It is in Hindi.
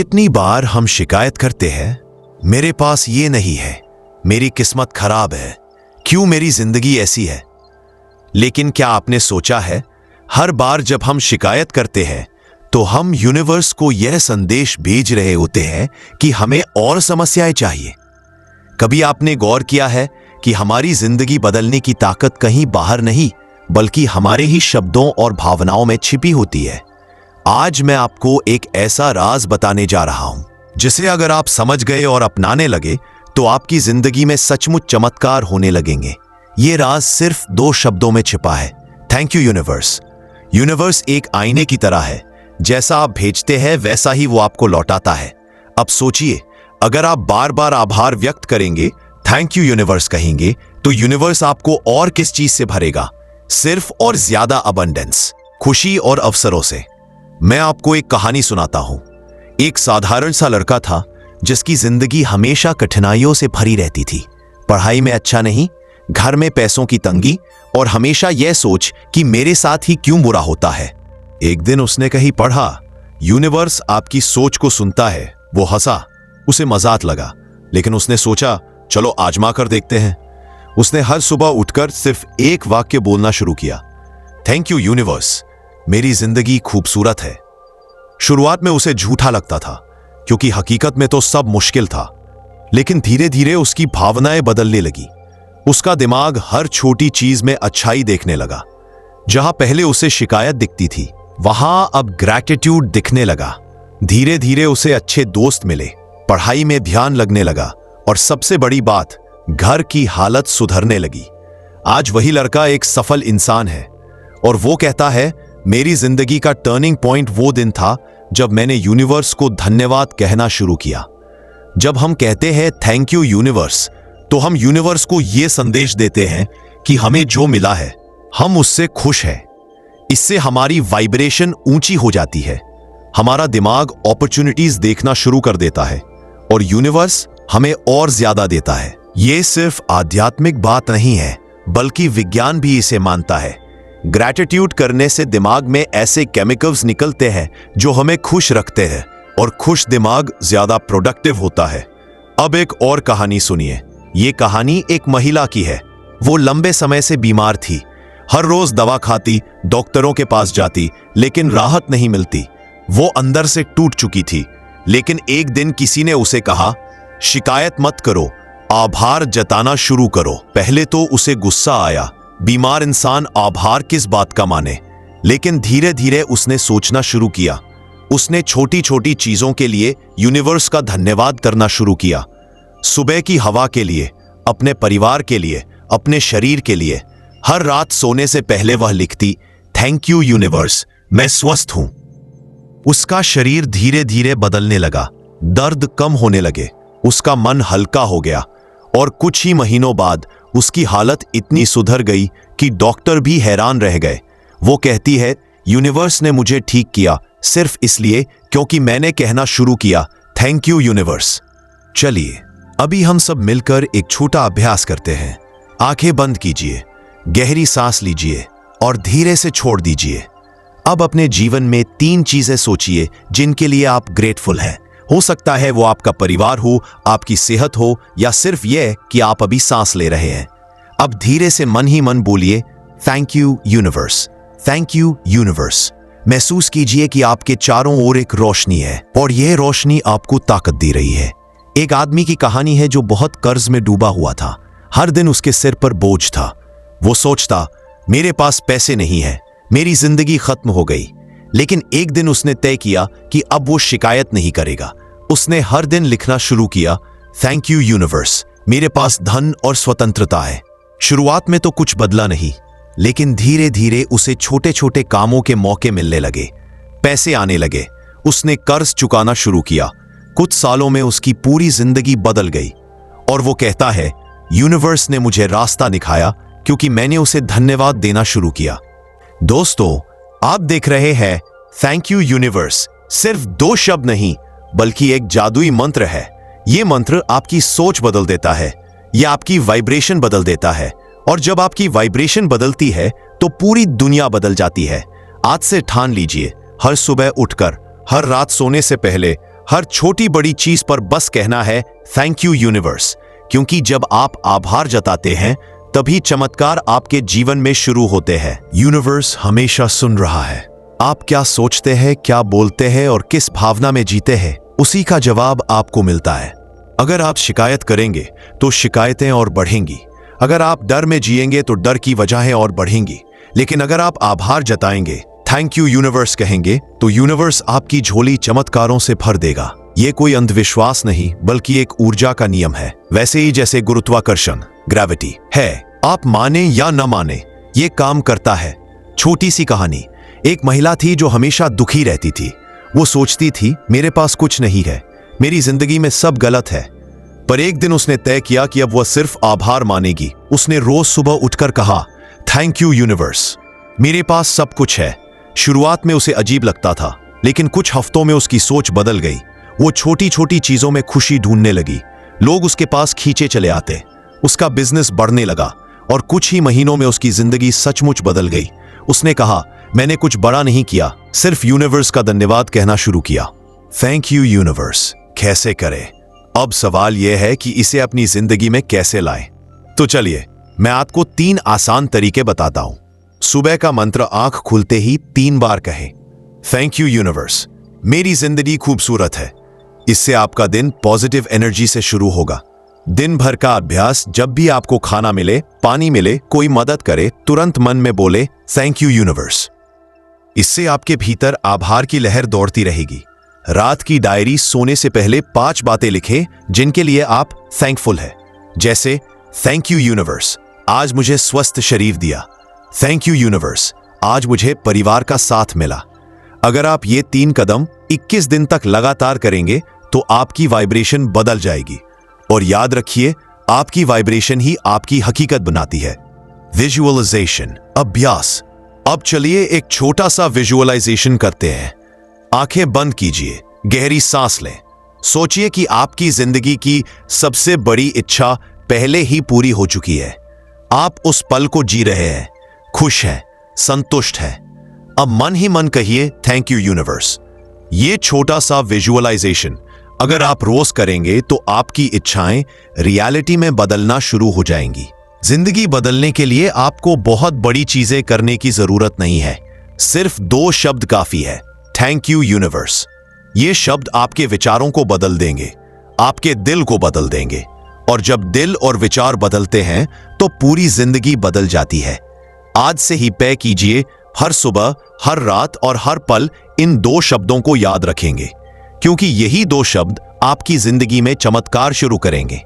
इतनी बार हम शिकायत करते हैं, मेरे पास ये नहीं है, मेरी किस्मत खराब है, क्यों मेरी जिंदगी ऐसी है। लेकिन क्या आपने सोचा है, हर बार जब हम शिकायत करते हैं तो हम यूनिवर्स को यह संदेश भेज रहे होते हैं कि हमें और समस्याएं चाहिए। कभी आपने गौर किया है कि हमारी जिंदगी बदलने की ताकत कहीं बाहर नहीं बल्कि हमारे ही शब्दों और भावनाओं में छिपी होती है। आज मैं आपको एक ऐसा राज बताने जा रहा हूं जिसे अगर आप समझ गए और अपनाने लगे तो आपकी जिंदगी में सचमुच चमत्कार होने लगेंगे। ये राज सिर्फ 2 शब्दों में छिपा है, थैंक यू यूनिवर्स। यूनिवर्स एक आईने की तरह है, जैसा आप भेजते हैं वैसा ही वो आपको लौटाता है। अब सोचिए, अगर आप बार बार आभार व्यक्त करेंगे, थैंक यू यूनिवर्स कहेंगे, तो यूनिवर्स आपको और किस चीज से भरेगा? सिर्फ और ज्यादा अबंडेंस, खुशी और अवसरों से। मैं आपको एक कहानी सुनाता हूं। एक साधारण सा लड़का था जिसकी जिंदगी हमेशा कठिनाइयों से भरी रहती थी। पढ़ाई में अच्छा नहीं, घर में पैसों की तंगी और हमेशा यह सोच कि मेरे साथ ही क्यों बुरा होता है। एक दिन उसने कहीं पढ़ा, यूनिवर्स आपकी सोच को सुनता है। वो हंसा, उसे मजाक लगा, लेकिन उसने सोचा चलो आजमा कर देखते हैं। उसने हर सुबह उठकर सिर्फ एक वाक्य बोलना शुरू किया, थैंक यू यूनिवर्स, मेरी जिंदगी खूबसूरत है। शुरुआत में उसे झूठा लगता था क्योंकि हकीकत में तो सब मुश्किल था, लेकिन धीरे धीरे उसकी भावनाएं बदलने लगी। उसका दिमाग हर छोटी चीज में अच्छाई देखने लगा। जहां पहले उसे शिकायत दिखती थी, वहां अब ग्रैटिट्यूड दिखने लगा। धीरे धीरे उसे अच्छे दोस्त मिले, पढ़ाई में ध्यान लगने लगा और सबसे बड़ी बात, घर की हालत सुधरने लगी। आज वही लड़का एक सफल इंसान है और वो कहता है, मेरी जिंदगी का टर्निंग पॉइंट वो दिन था जब मैंने यूनिवर्स को धन्यवाद कहना शुरू किया। जब हम कहते हैं थैंक यू यूनिवर्स, तो हम यूनिवर्स को यह संदेश देते हैं कि हमें जो मिला है हम उससे खुश हैं। इससे हमारी वाइब्रेशन ऊंची हो जाती है, हमारा दिमाग अपॉर्चुनिटीज देखना शुरू कर देता है और यूनिवर्स हमें और ज्यादा देता है। यह सिर्फ आध्यात्मिक बात नहीं है, बल्कि विज्ञान भी इसे मानता है। ग्रैटिट्यूड करने से दिमाग में ऐसे केमिकल्स निकलते हैं जो हमें खुश रखते हैं और खुश दिमाग ज्यादा प्रोडक्टिव होता है। अब एक और कहानी सुनिए। ये कहानी एक महिला की है। वो लंबे समय से बीमार थी, हर रोज दवा खाती, डॉक्टरों के पास जाती, लेकिन राहत नहीं मिलती। वो अंदर से टूट चुकी थी। लेकिन एक दिन किसी ने उसे कहा, शिकायत मत करो, आभार जताना शुरू करो। पहले तो उसे गुस्सा आया, बीमार इंसान आभार किस बात का माने। लेकिन धीरे धीरे उसने सोचना शुरू किया। उसने छोटी छोटी चीजों के लिए यूनिवर्स का धन्यवाद करना शुरू किया। सुबह की हवा के लिए, अपने परिवार के लिए, अपने शरीर के लिए। हर रात सोने से पहले वह लिखती, थैंक यू यूनिवर्स, मैं स्वस्थ हूं। उसका शरीर धीरे धीरे बदलने लगा, दर्द कम होने लगे, उसका मन हल्का हो गया और कुछ ही महीनों बाद उसकी हालत इतनी सुधर गई कि डॉक्टर भी हैरान रह गए। वो कहती है, यूनिवर्स ने मुझे ठीक किया सिर्फ इसलिए क्योंकि मैंने कहना शुरू किया, थैंक यू यूनिवर्स। चलिए अभी हम सब मिलकर एक छोटा अभ्यास करते हैं। आंखें बंद कीजिए, गहरी सांस लीजिए और धीरे से छोड़ दीजिए। अब अपने जीवन में 3 चीजें सोचिए जिनके लिए आप ग्रेटफुल हैं। हो सकता है वो आपका परिवार हो, आपकी सेहत हो, या सिर्फ यह कि आप अभी सांस ले रहे हैं। अब धीरे से मन ही मन बोलिए, thank you universe, thank you universe. महसूस कीजिए कि आपके चारों ओर एक रोशनी है और यह रोशनी आपको ताकत दे रही है। एक आदमी की कहानी है जो बहुत कर्ज में डूबा हुआ था। हर दिन उसके सिर पर बोझ था। वो सोचता, मेरे पास पैसे नहीं है, मेरी जिंदगी खत्म हो गई। लेकिन एक दिन उसने तय किया कि अब वो शिकायत नहीं करेगा। उसने हर दिन लिखना शुरू किया, थैंक यू यूनिवर्स, मेरे पास धन और स्वतंत्रता है। शुरुआत में तो कुछ बदला नहीं, लेकिन धीरे धीरे उसे छोटे छोटे कामों के मौके मिलने लगे, पैसे आने लगे। उसने कर्ज चुकाना शुरू किया। कुछ सालों में उसकी पूरी जिंदगी बदल गई और वो कहता है, यूनिवर्स ने मुझे रास्ता दिखाया क्योंकि मैंने उसे धन्यवाद देना शुरू किया। दोस्तों, आप देख रहे हैं थैंक यू यूनिवर्स सिर्फ 2 शब्द नहीं बल्कि एक जादुई मंत्र है। यह मंत्र आपकी सोच बदल देता है, यह आपकी वाइब्रेशन बदल देता है और जब आपकी वाइब्रेशन बदलती है तो पूरी दुनिया बदल जाती है। आज से ठान लीजिए, हर सुबह उठकर, हर रात सोने से पहले हर छोटी बड़ी चीज पर बस कहना है थैंक यू यूनिवर्स, क्योंकि जब आप आभार जताते हैं तभी चमत्कार आपके जीवन में शुरू होते हैं। यूनिवर्स हमेशा सुन रहा है। आप क्या सोचते हैं, क्या बोलते हैं और किस भावना में जीते हैं, उसी का जवाब आपको मिलता है। अगर आप शिकायत करेंगे तो शिकायतें और बढ़ेंगी। अगर आप डर में जिएंगे तो डर की वजहें और बढ़ेंगी। लेकिन अगर आप आभार जताएंगे, थैंक यू यूनिवर्स कहेंगे, तो यूनिवर्स आपकी झोली चमत्कारों से भर देगा। ये कोई अंधविश्वास नहीं, बल्कि एक ऊर्जा का नियम है। वैसे ही जैसे गुरुत्वाकर्षण, ग्रेविटी है, आप माने या न माने, ये काम करता है। छोटी सी कहानी। एक महिला थी जो हमेशा दुखी रहती थी। वो सोचती थी मेरे पास कुछ नहीं है, मेरी जिंदगी में सब गलत है। पर एक दिन उसने तय किया कि अब वह सिर्फ आभार मानेगी। उसने रोज सुबह उठकर कहा, थैंक यू यूनिवर्स, मेरे पास सब कुछ है। शुरुआत में उसे अजीब लगता था, लेकिन कुछ हफ्तों में उसकी सोच बदल गई। वो छोटी छोटी चीजों में खुशी ढूंढने लगी। लोग उसके पास खींचे चले आते। उसका बिजनेस बढ़ने लगा और कुछ ही महीनों में उसकी जिंदगी सचमुच बदल गई। उसने कहा, मैंने कुछ बड़ा नहीं किया, सिर्फ यूनिवर्स का धन्यवाद कहना शुरू किया। थैंक यू यूनिवर्स कैसे करें? अब सवाल यह है कि इसे अपनी जिंदगी में कैसे लाएं। तो चलिए मैं आपको 3 आसान तरीके बताता हूं। सुबह का मंत्र आंख खुलते ही 3 बार कहें, थैंक यू यूनिवर्स, मेरी जिंदगी खूबसूरत है। इससे आपका दिन पॉजिटिव एनर्जी से शुरू होगा। दिन भर का अभ्यास, जब भी आपको खाना मिले, पानी मिले, कोई मदद करे, तुरंत मन में बोले थैंक यू यूनिवर्स। इससे आपके भीतर आभार की लहर दौड़ती रहेगी। रात की डायरी सोने से पहले 5 बातें लिखें जिनके लिए आप थैंकफुल हैं। जैसे, थैंक यू यूनिवर्स, आज मुझे स्वस्थ शरीर दिया। थैंक यू यूनिवर्स, आज मुझे परिवार का साथ मिला। अगर आप ये 3 कदम 21 दिन तक लगातार करेंगे तो आपकी वाइब्रेशन बदल जाएगी। और याद रखिए, आपकी वाइब्रेशन ही आपकी हकीकत बनाती है। विजुअलाइजेशन, अभ्यास। अब चलिए एक छोटा सा विजुअलाइजेशन करते हैं। आंखें बंद कीजिए, गहरी सांस लें। सोचिए कि आपकी जिंदगी की सबसे बड़ी इच्छा पहले ही पूरी हो चुकी है। आप उस पल को जी रहे हैं, खुश हैं, संतुष्ट हैं। अब मन ही मन कहिए थैंक यू यूनिवर्स। ये छोटा सा विजुअलाइजेशन अगर आप रोज करेंगे तो आपकी इच्छाएं रियलिटी में बदलना शुरू हो जाएंगी। जिंदगी बदलने के लिए आपको बहुत बड़ी चीजें करने की जरूरत नहीं है। सिर्फ 2 शब्द काफी है, थैंक यू यूनिवर्स। ये शब्द आपके विचारों को बदल देंगे, आपके दिल को बदल देंगे। और जब दिल और विचार बदलते हैं तो पूरी जिंदगी बदल जाती है। आज से ही तय कीजिए, हर सुबह, हर रात और हर पल इन 2 शब्दों को याद रखेंगे, क्योंकि यही 2 शब्द आपकी जिंदगी में चमत्कार शुरू करेंगे।